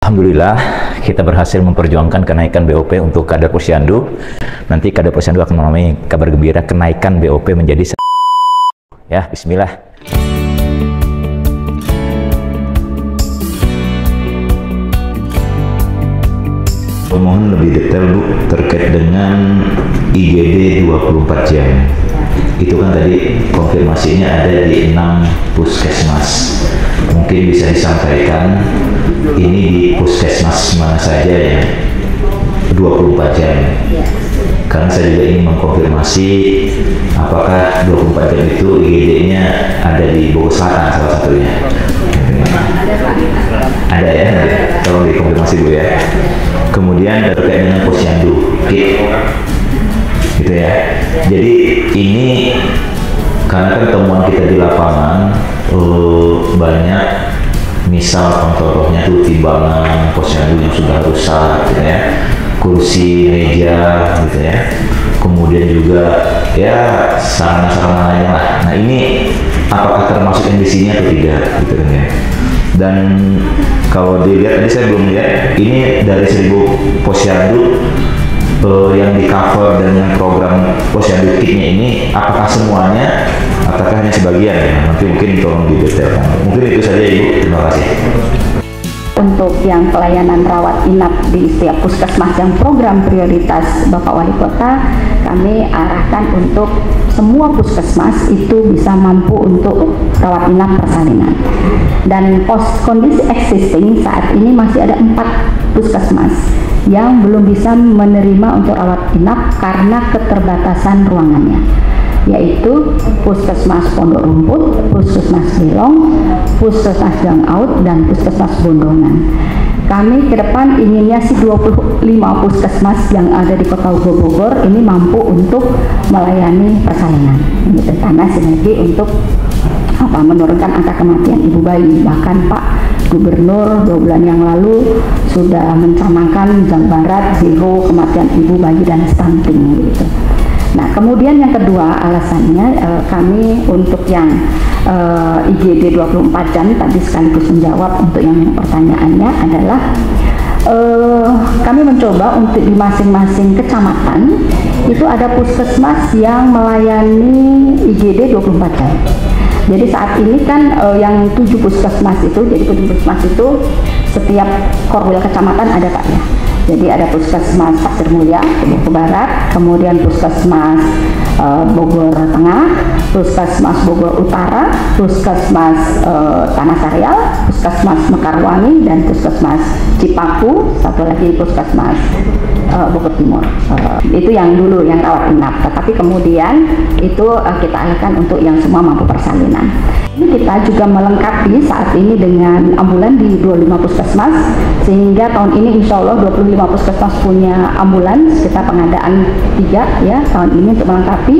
Alhamdulillah kita berhasil memperjuangkan kenaikan BOP untuk kader Posyandu. Nanti kader Posyandu akan mengalami kabar gembira kenaikan BOP menjadi ya, bismillah. Mohon lebih detail Bu terkait dengan IGD 24 jam. Itu kan tadi konfirmasinya ada di 6 puskesmas. Mungkin bisa disampaikan ini di puskesmas mana saja ya 24 jam. Karena saya juga ingin mengkonfirmasi apakah 24 jam itu IGD-nya ada di Bogor Selatan salah satunya. Ada ya, tolong dikonfirmasi Bu ya. Kemudian terkait dengan Posyandu, gitu ya. Jadi ini karena kan temuan kita di lapangan banyak, misal contohnya tuh timbangan Posyandu yang sudah rusak, gitu ya, kursi, meja, gitu ya. Kemudian juga ya sarana-sarana lain lah. Nah ini apakah termasuk yang di sini atau tidak, gitu kan ya. Dan kalau dilihat tadi saya belum lihat ini dari 1000 Posyandu yang di cover dengan program Posyandu Kit-nya ini, apakah semuanya ataukah hanya sebagian ya? Nanti mungkin tolong didetailkan. Mungkin itu saja Ibu, terima kasih. Untuk yang pelayanan rawat inap di setiap puskesmas yang program prioritas Bapak Wali Kota, kami arahkan untuk semua puskesmas itu bisa mampu untuk rawat inap persalinan. Dan kondisi existing saat ini masih ada 4 puskesmas yang belum bisa menerima untuk rawat inap karena keterbatasan ruangannya, yaitu Puskesmas Pondok Rumput, Puskesmas Belong, Puskesmas Gangaut, dan Puskesmas Bondongan. Kami ke depan inginnya 25 puskesmas yang ada di Kota Bogor ini mampu untuk melayani persalinan, gitu. Karena sinergi untuk menurunkan angka kematian ibu bayi. Bahkan Pak Gubernur 2 bulan yang lalu sudah mencanangkan Jawa Barat zero kematian ibu bayi dan stunting, gitu. Nah, kemudian yang kedua alasannya kami untuk yang IGD 24 jam tadi sekaligus menjawab untuk yang pertanyaannya adalah kami mencoba untuk di masing-masing kecamatan itu ada puskesmas yang melayani IGD 24 jam. Jadi saat ini kan yang 7 puskesmas itu, jadi 7 puskesmas itu setiap korwil kecamatan ada Pak ya. Jadi ada Puskesmas Pasir Mulia, Bogor Barat, kemudian Puskesmas Bogor Tengah, Puskesmas Bogor Utara, Puskesmas Tanah Sarial, Puskesmas Mekarwangi, dan Puskesmas Cipaku, satu lagi Puskesmas Bogor Timur. Itu yang dulu yang rawat inap, tetapi kemudian itu kita alihkan untuk yang semua mampu persalinan. Ini kita juga melengkapi saat ini dengan ambulan di 25 puskesmas, sehingga tahun ini insya Allah 25 puskesmas punya ambulans. Kita pengadaan 3 ya tahun ini untuk melengkapi,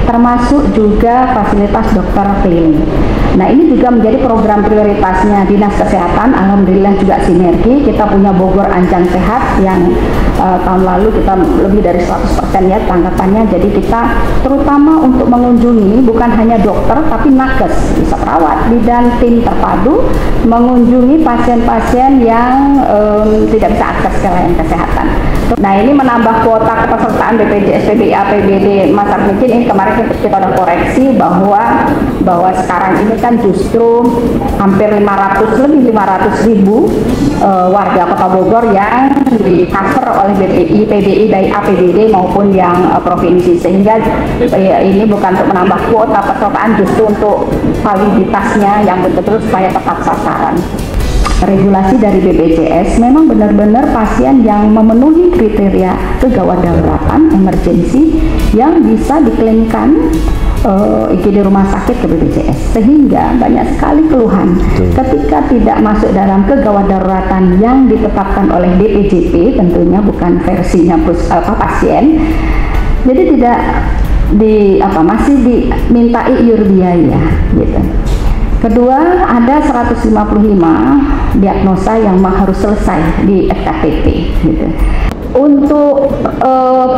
termasuk juga fasilitas dokter keliling. Nah ini juga menjadi program prioritasnya Dinas Kesehatan. Alhamdulillah juga sinergi, kita punya Bogor Anjang Sehat yang tahun lalu kita lebih dari 100% ya tanggapannya. Jadi kita terutama untuk mengunjungi bukan hanya dokter tapi nakes, bisa perawat, bidan, tim terpadu mengunjungi pasien-pasien yang tidak bisa akses ke layanan kesehatan. Nah ini menambah kuota kepesertaan BPJS, PBI, APBD masa mungkin ini kemarin kita udah koreksi bahwa sekarang ini kan justru hampir 500.000 warga Kota Bogor yang di cover oleh BPI, PBI, baik APBD maupun yang provinsi, sehingga ini bukan untuk menambah kuota pesertaan, justru untuk validitasnya yang betul-betul supaya tepat sasaran. Regulasi dari BPJS memang benar-benar pasien yang memenuhi kriteria kegawat daruratan emergensi yang bisa diklaimkan IGD rumah sakit ke BPJS, sehingga banyak sekali keluhan ketika tidak masuk dalam kegawat daruratan yang ditetapkan oleh DPJP, tentunya bukan versinya pasien, jadi tidak masih dimintai iur biaya, gitu. Kedua, ada 155 diagnosa yang harus selesai di FKTP, gitu. Untuk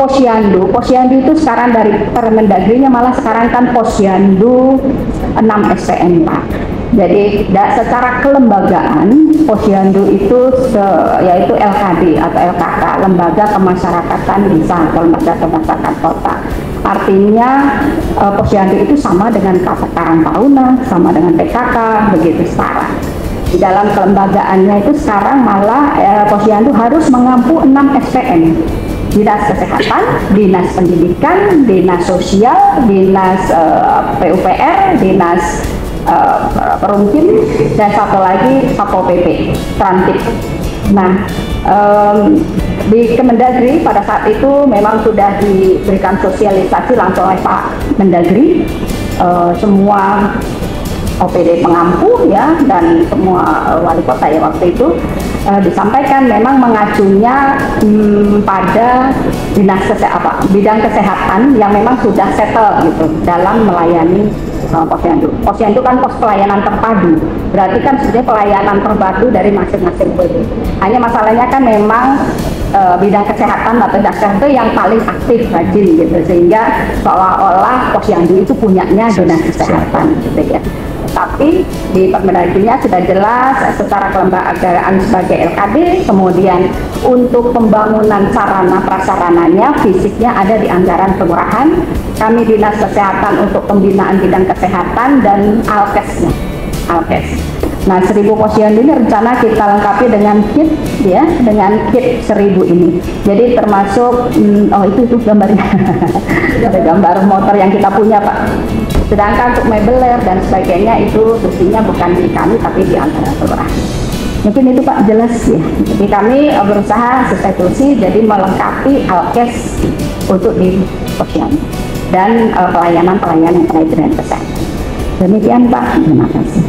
Posyandu itu sekarang dari Permendagrinya malah sekarang kan Posyandu 6 SPM Pak. Jadi secara kelembagaan Posyandu itu yaitu LKD atau LKK, Lembaga Kemasyarakatan Desa atau Lembaga Kemasyarakatan Kota. Artinya Posyandu itu sama dengan Karang Taruna, sama dengan PKK, begitu setara. Di dalam kelembagaannya itu sekarang malah Posyandu harus mengampu 6 SPM. Dinas Kesehatan, Dinas Pendidikan, Dinas Sosial, Dinas PUPR, Dinas Perumkim, dan satu lagi Satpol PP, Trantip. Nah, di Kemendagri pada saat itu memang sudah diberikan sosialisasi langsung oleh Pak Mendagri, semua OPD pengampu ya, dan semua wali kota ya waktu itu disampaikan memang mengacunya pada bidang kesehatan yang memang sudah settle gitu dalam melayani Posyandu. Posyandu kan pos pelayanan terpadu, berarti kan sebenarnya pelayanan terpadu dari masing-masing OPD. Hanya masalahnya kan memang bidang kesehatan atau dasar itu yang paling aktif rajin gitu, sehingga seolah-olah Posyandu itu punyanya dinas kesehatan gitu ya. Tapi di Permendagrinya sudah jelas secara kelembagaan sebagai LKD, kemudian untuk pembangunan sarana prasarananya, fisiknya ada di anggaran kelurahan, kami Dinas Kesehatan untuk pembinaan bidang kesehatan, dan Alkesnya. Nah, 1000 Posyandu ini rencana kita lengkapi dengan kit ya, dengan kit 1000 ini. Jadi termasuk itu gambarnya. Ada gambar motor yang kita punya, Pak. Sedangkan untuk mebeler dan sebagainya itu fungsinya bukan di kami tapi di antara kelurahan. Mungkin itu Pak jelas ya. Jadi kami berusaha sesuai fungsi, jadi melengkapi Alkes untuk di Posyandu dan pelayanan terkait dengan kesehatan. Demikian Pak, terima kasih.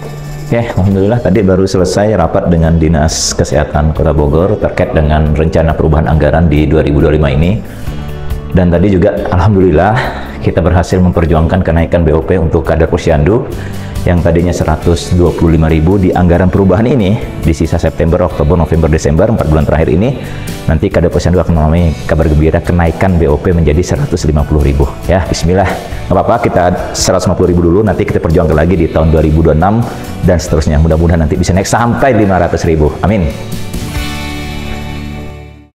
Oke, alhamdulillah tadi baru selesai rapat dengan Dinas Kesehatan Kota Bogor terkait dengan rencana perubahan anggaran di 2025 ini. Dan tadi juga alhamdulillah kita berhasil memperjuangkan kenaikan BOP untuk kader Posyandu yang tadinya 125.000 di anggaran perubahan ini di sisa September, Oktober, November, Desember 4 bulan terakhir ini nanti kader Posyandu akan mengalami kabar gembira kenaikan BOP menjadi 150.000 ya. Bismillah, nggak apa-apa, kita 150.000 dulu, nanti kita perjuangkan lagi di tahun 2026 dan seterusnya, mudah-mudahan nanti bisa naik sampai 500.000, amin.